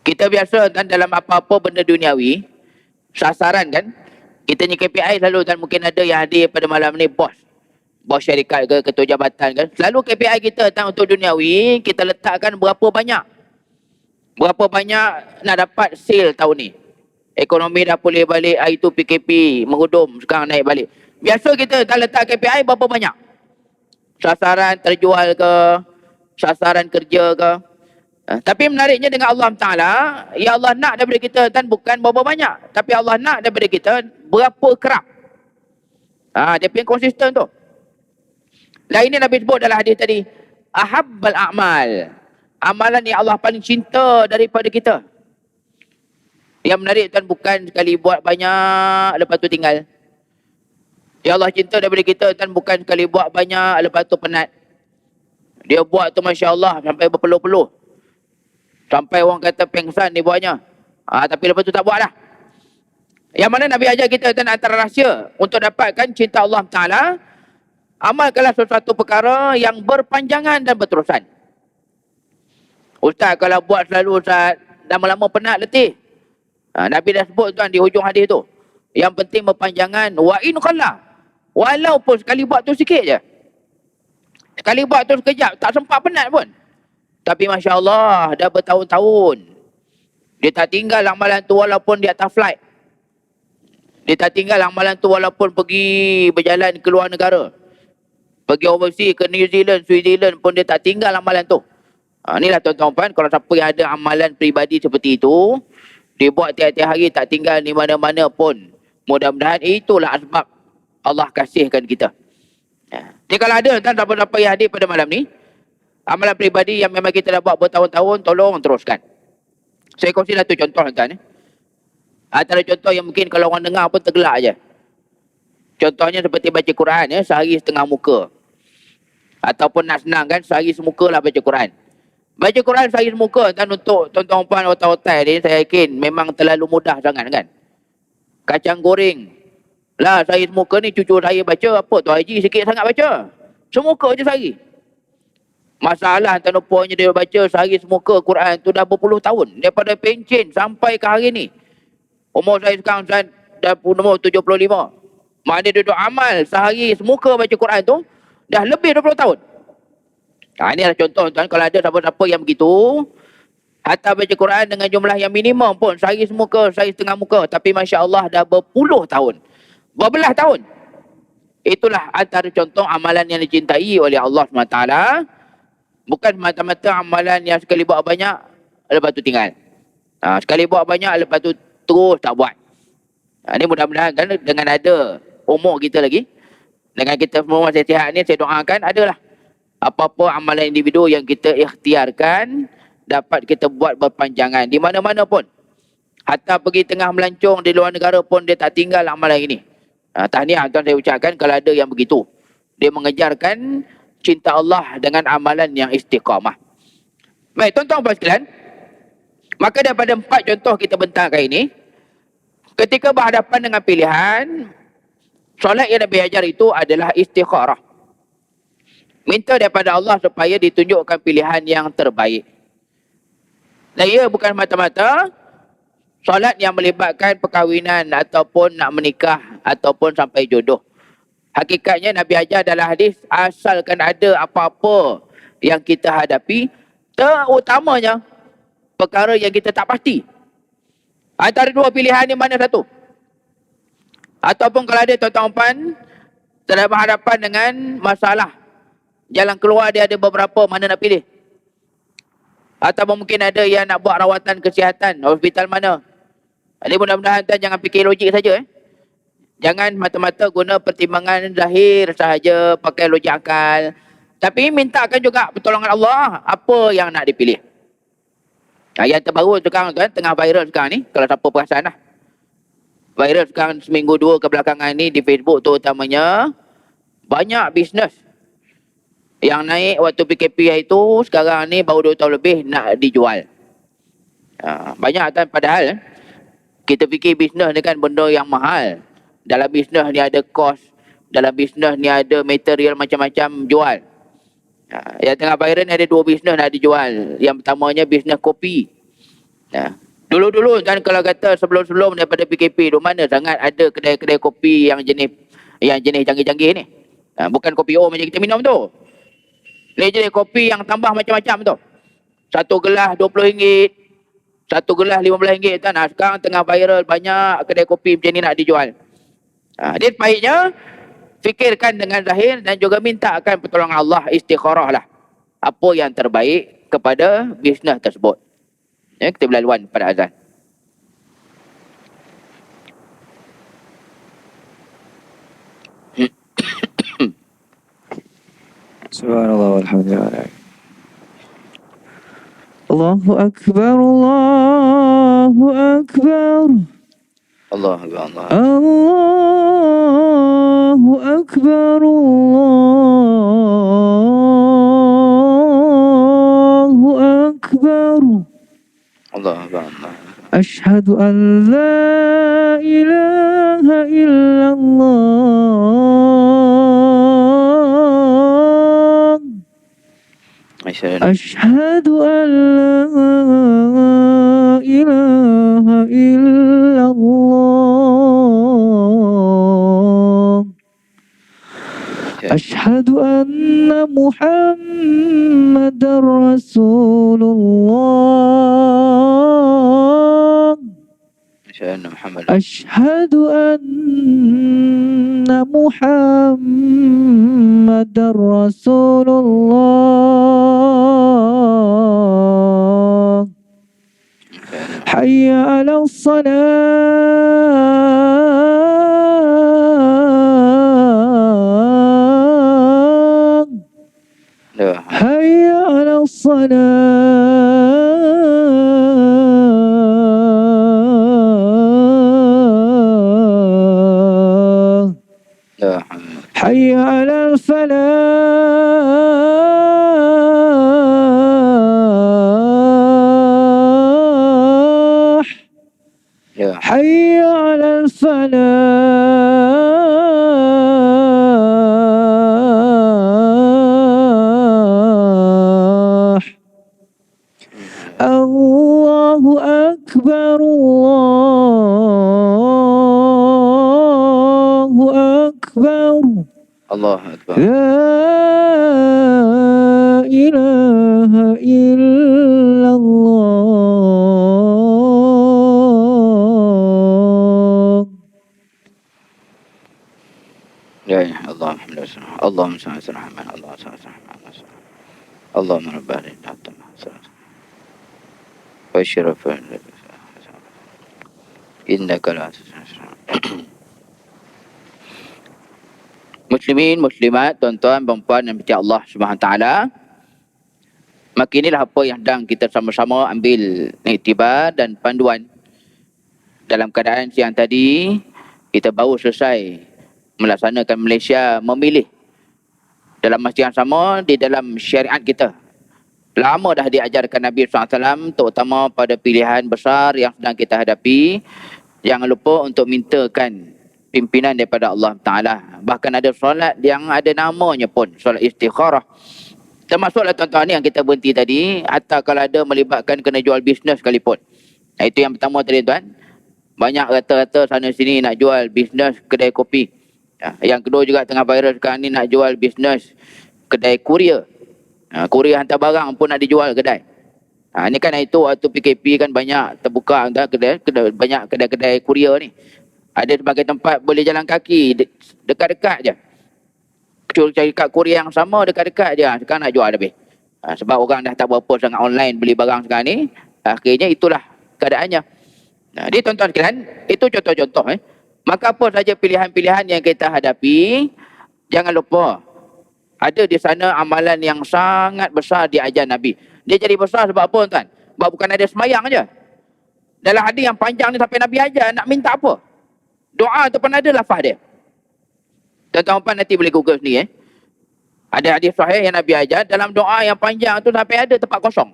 [SPEAKER 1] Kita biasa kan dalam apa-apa benda duniawi, sasaran kan, kita ni KPI selalu kan, mungkin ada yang hadir pada malam ni bos syarikat ke, ketua jabatan kan. Selalu KPI kita kan untuk duniawi, kita letakkan berapa banyak nak dapat sale tahun ni. Ekonomi dah pulih balik, hari tu PKP menghudum, sekarang naik balik. Biasa kita tak letak KPI berapa banyak. Sasaran terjual ke, sasaran kerja ke. Tapi menariknya dengan Allah Ta'ala, ya Allah nak daripada kita kan bukan berapa banyak, tapi Allah nak daripada kita berapa kerap. Dia punya konsisten tu. Lah ini Nabi sebut dalam hadis tadi, ahabbal a'mal. Amalan yang Allah paling cinta daripada kita. Yang menarik kan bukan sekali buat banyak lepas tu tinggal. Ya Allah cinta daripada kita kan bukan sekali buat banyak lepas tu penat. Dia buat tu Masya Allah sampai berpeluh-peluh. Sampai orang kata pengsan dia buatnya. Tapi lepas tu tak buat dah. Yang mana Nabi ajar kita tentang antara rahsia untuk dapatkan cinta Allah Ta'ala, amalkanlah sesuatu perkara yang berpanjangan dan berterusan. Ustaz kalau buat selalu Ustaz, lama-lama penat letih. Nabi dah sebut tuan di hujung hadis tu. Yang penting berpanjangan. Wa in qalla. Walaupun sekali buat tu sikit je. Sekali buat tu sekejap, tak sempat penat pun. Tapi Masya Allah, dah bertahun-tahun. Dia tak tinggal amalan tu walaupun di atas flight. Dia tak tinggal amalan tu walaupun pergi berjalan ke luar negara. Pergi overseas ke New Zealand, Switzerland pun dia tak tinggal amalan tu. Inilah tuan-tuan, kalau siapa yang ada amalan peribadi seperti itu, dia buat tiap-tiap hari tak tinggal di mana-mana pun. Mudah-mudahan itulah sebab Allah kasihkan kita. Jadi kalau ada tuan siapa-siapa yang hadir pada malam ni, amalan peribadi yang memang kita dah buat bertahun-tahun, tolong teruskan. Saya kongsi satu contoh tuan. Antara contoh yang mungkin kalau orang dengar pun tergelak je. Contohnya seperti baca Quran ya, sehari setengah muka. Ataupun nak senang kan, sehari semuka lah baca Quran. Baca Quran sehari semuka dan untuk tuan-tuan puan otak-otak ni, saya yakin memang terlalu mudah sangat kan. Kacang goreng. Lah sehari semuka ni cucu saya baca apa tu Haji sikit sangat baca. Semuka je sehari. Masalah tuan puannya dia baca sehari semuka Quran tu dah berpuluh tahun. Daripada pencen sampai ke hari ni. Umur saya sekarang saya dah umur 75. Mak dia duduk amal sehari semuka baca Quran tu dah lebih 20 tahun. Ini adalah contoh tuan, kalau ada siapa-siapa yang begitu, hatta baca Quran dengan jumlah yang minimum pun, sehari semuka, sehari setengah muka, tapi Masya Allah dah berpuluh tahun, berbelas tahun. Itulah antara contoh amalan yang dicintai oleh Allah SWT. Bukan semata-mata amalan yang sekali buat banyak, lepas tu tinggal. Sekali buat banyak, lepas tu terus tak buat. Ini mudah-mudahan kan, dengan ada umur kita lagi, dengan kita semua masih sihat ni, saya doakan adalah apa-apa amalan individu yang kita ikhtiarkan dapat kita buat berpanjangan di mana-mana pun. Hatta pergi tengah melancong di luar negara pun dia tak tinggal amalan ini. Tahniah tuan saya ucapkan kalau ada yang begitu. Dia mengejarkan cinta Allah dengan amalan yang istiqamah. Baik, tuan-tuan sekalian. Maka daripada 4 contoh kita bentangkan ini, ketika berhadapan dengan pilihan, solat yang Nabi ajar itu adalah istikharah. Minta daripada Allah supaya ditunjukkan pilihan yang terbaik. Dan ia bukan mata-mata solat yang melibatkan perkahwinan ataupun nak menikah ataupun sampai jodoh. Hakikatnya Nabi ajar dalam hadis, asalkan ada apa-apa yang kita hadapi, terutamanya perkara yang kita tak pasti. Antara dua pilihan ni mana satu? Ataupun kalau ada tuan-tuan sedang berhadapan dengan masalah, jalan keluar dia ada beberapa, mana nak pilih? Atau mungkin ada yang nak buat rawatan kesihatan, hospital mana? Jadi mudah-mudahan tuan jangan fikir logik saja. Jangan mata-mata guna pertimbangan zahir sahaja, pakai logik akal. Tapi mintakan juga pertolongan Allah, apa yang nak dipilih. Yang terbaru sekarang tuan, tengah viral sekarang ni, kalau siapa perasan lah. Viral sekarang seminggu 2 kebelakangan ni di Facebook tu utamanya, banyak bisnes yang naik waktu PKP itu sekarang ni baru 2 tahun lebih nak dijual. Banyak kan, padahal kita fikir bisnes ni kan benda yang mahal. Dalam bisnes ni ada kos, dalam bisnes ni ada material macam-macam jual. Yang tengah viral ni ada 2 bisnes nak dijual. Yang pertamanya bisnes kopi. Dulu-dulu kan kalau kata sebelum-sebelum daripada PKP tu, mana sangat ada kedai-kedai kopi yang jenis canggih-canggih ni. Bukan kopi macam kita minum tu. Ni jenis kopi yang tambah macam-macam tu. 1 gelas RM20, 1 gelas RM15 kan. Sekarang tengah viral banyak kedai kopi macam ni nak dijual. Dia baiknya fikirkan dengan zahir dan juga mintakan pertolongan Allah, istikharah lah. Apa yang terbaik kepada bisnes tersebut. Kita berlaluan pada azan.
[SPEAKER 2] Subhanallah walhamdulillah. Allahu Akbar, Allahu Akbar.
[SPEAKER 1] Allah Allah.
[SPEAKER 2] Allahu Akbar, Allahu Akbar.
[SPEAKER 1] Allah Allah.
[SPEAKER 2] أشهد أن لا إله إلا الله أشهد أن لا إله إلا الله أشهد أن محمد رسول الله أشهد أن محمد رسول الله حي على الصلاة حي على الصلاة حي على الفلاح حي على الفلاح الله أكبر الله أكبر
[SPEAKER 1] الله أكبر
[SPEAKER 2] لا إله إلا الله
[SPEAKER 1] يا الله محمد رسول الله اللهم صل على محمد اللهم صل على محمد اللهم رب العالمين واشرف إنك لا Muslimin, Muslimat, tuan-tuan, perempuan yang berkata Allah SWT. Maka inilah apa yang sedang kita sama-sama ambil iktibar dan panduan. Dalam keadaan siang tadi, kita baru selesai melaksanakan Malaysia memilih dalam masa yang sama di dalam syariat kita. Lama dah diajarkan Nabi SAW, terutama pada pilihan besar yang sedang kita hadapi. Jangan lupa untuk mintakan pimpinan daripada Allah Ta'ala. Bahkan ada solat yang ada namanya pun, solat istikharah. Termasuklah tuan-tuan yang kita berhenti tadi, atau kalau ada melibatkan kena jual bisnes sekalipun. Nah, itu yang pertama tadi tuan. Banyak rata-rata sana sini nak jual bisnes kedai kopi. Yang kedua juga tengah viral sekarang ni nak jual bisnes kedai kurier. Kurier hantar barang pun nak dijual kedai. Ini kan itu waktu PKP kan banyak terbuka kedai, banyak kedai-kedai kurier ni. Ada sebagai tempat boleh jalan kaki, dekat-dekat je. Cari kat kurier yang sama, dekat-dekat je. Sekarang nak jual lebih. Sebab orang dah tak berapa sangat online beli barang sekarang ni. Akhirnya itulah keadaannya. Jadi tuan-tuan sekalian, itu contoh-contoh. Maka apa saja pilihan-pilihan yang kita hadapi, jangan lupa. Ada di sana amalan yang sangat besar diajar Nabi. Dia jadi besar sebab apa tuan? Sebab bukan ada semayang je. Dalam hadis yang panjang ni sampai Nabi ajar, nak minta apa? Doa tu pun ada lafaz dia. Tuan-tuan nanti boleh google sendiri. Ada hadis sahih yang Nabi ajar, dalam doa yang panjang tu sampai ada tempat kosong.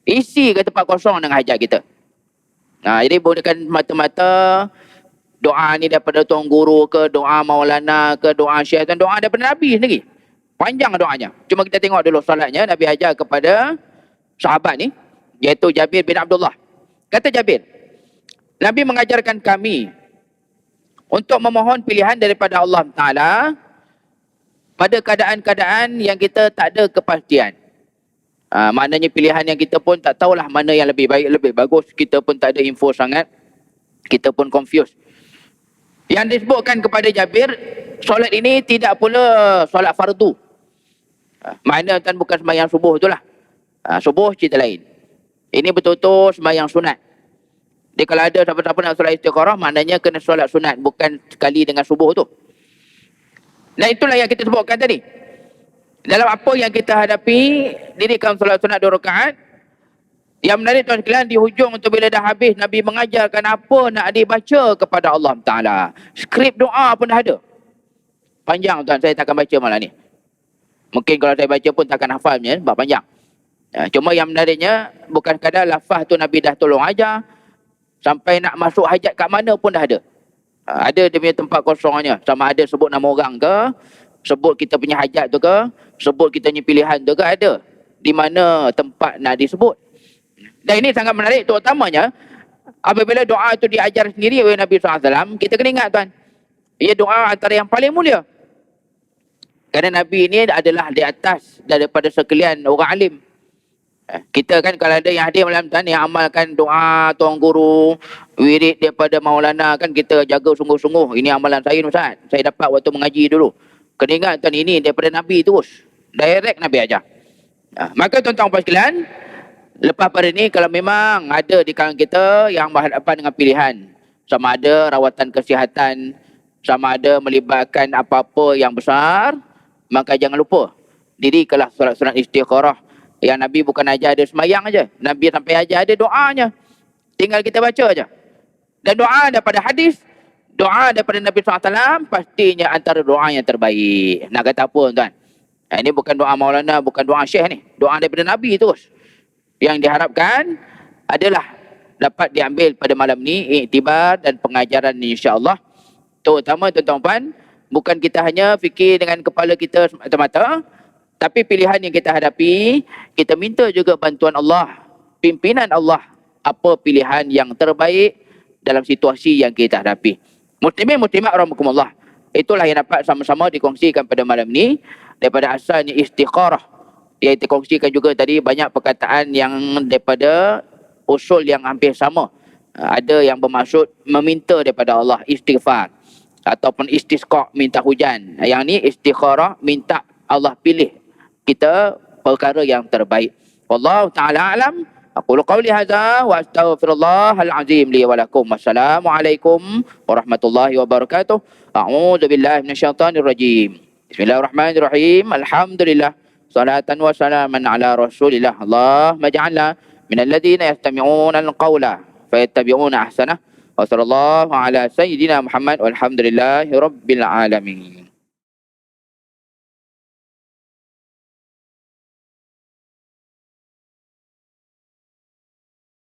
[SPEAKER 1] Isi ke tempat kosong dengan hajat kita. Jadi bukan mata-mata doa ni daripada tuan guru ke, doa maulana ke, doa syekh, doa daripada Nabi sendiri. Panjang doanya. Cuma kita tengok dulu solatnya Nabi ajar kepada sahabat ni, iaitu Jabir bin Abdullah. Kata Jabir, Nabi mengajarkan kami untuk memohon pilihan daripada Allah Ta'ala pada keadaan-keadaan yang kita tak ada kepastian. Maknanya pilihan yang kita pun tak tahulah mana yang lebih baik, lebih bagus. Kita pun tak ada info sangat. Kita pun confused. Yang disebutkan kepada Jabir, solat ini tidak pula solat fardu. Maknanya kan bukan sembahyang subuh itulah. Subuh cerita lain. Ini betul-betul sembahyang sunat. Jadi kalau ada siapa-siapa nak solat istikharah, maknanya kena solat sunat, bukan sekali dengan subuh tu. Nah, itulah yang kita sebutkan tadi. Dalam apa yang kita hadapi, dirikan solat sunat 2 rakaat. Yang menarik tuan sekalian, di hujung tu bila dah habis, Nabi mengajarkan apa nak dibaca kepada Allah Ta'ala. Skrip doa pun dah ada. Panjang tuan, saya takkan baca malam ni. Mungkin kalau saya baca pun takkan hafalnya, sebab panjang. Cuma yang menariknya, bukan kadar lafaz tu Nabi dah tolong ajar. Sampai nak masuk hajat kat mana pun dah ada. Ada dia punya tempat kosongnya. Sama ada sebut nama orang ke, sebut kita punya hajat tu ke, sebut kita punya pilihan tu ke, ada. Di mana tempat nak disebut. Dan ini sangat menarik, terutamanya apabila doa itu diajar sendiri oleh Nabi SAW, kita kena ingat tuan, ia doa antara yang paling mulia. Kerana Nabi ini adalah di atas daripada sekalian orang alim. Kita kan kalau ada yang hadir malam tuan yang amalkan doa tuan guru, wirid daripada Maulana, kan kita jaga sungguh-sungguh. Ini amalan saya Ustaz, saya dapat waktu mengaji dulu. Kena ingat tuan, ini daripada Nabi terus. Direct Nabi ajar. Maka tuan-tuan sekalian, lepas pada ini kalau memang ada di kalangan kita yang berhadapan dengan pilihan, sama ada rawatan kesihatan, sama ada melibatkan apa-apa yang besar, maka jangan lupa dirikanlah solat-solat istikharah. Yang Nabi bukan ajar ada semayang aja, Nabi sampai ajar ada doanya. Tinggal kita baca aja. Dan doa daripada hadis, doa daripada Nabi SAW pastinya antara doa yang terbaik. Nak kata apa tuan? Ini bukan doa Maulana, bukan doa Syekh ni. Doa daripada Nabi terus. Yang diharapkan adalah dapat diambil pada malam ni iktibar dan pengajaran ni, insya-Allah. Terutama tuan-tuan, bukan kita hanya fikir dengan kepala kita semata-mata, tapi pilihan yang kita hadapi, kita minta juga bantuan Allah, pimpinan Allah, apa pilihan yang terbaik dalam situasi yang kita hadapi. Muslimin muslimat rahimakumullah. Itulah yang dapat sama-sama dikongsikan pada malam ni daripada asalnya istikharah. Yang dikongsikan juga tadi banyak perkataan yang daripada usul yang hampir sama. Ada yang bermaksud meminta daripada Allah, istighfar, ataupun istisqa, minta hujan. Yang ni istikharah, minta Allah pilih kita perkara yang terbaik. Wallahu ta'ala alam. Aqulu qawli hadza wa astaghfirullahal azim li wa lakum. Wassalamualaikum warahmatullahi wabarakatuh. A'udzu billahi minasyaitonir rajim. Bismillahirrahmanirrahim. Alhamdulillah. Salatan wa salaman ala Rasulillah. Allahumma ij'alna minal ladzina yastami'una al-qawla fayattabi'una ahsanah. Wa sallallahu ala sayyidina Muhammad walhamdulillahi rabbil alamin.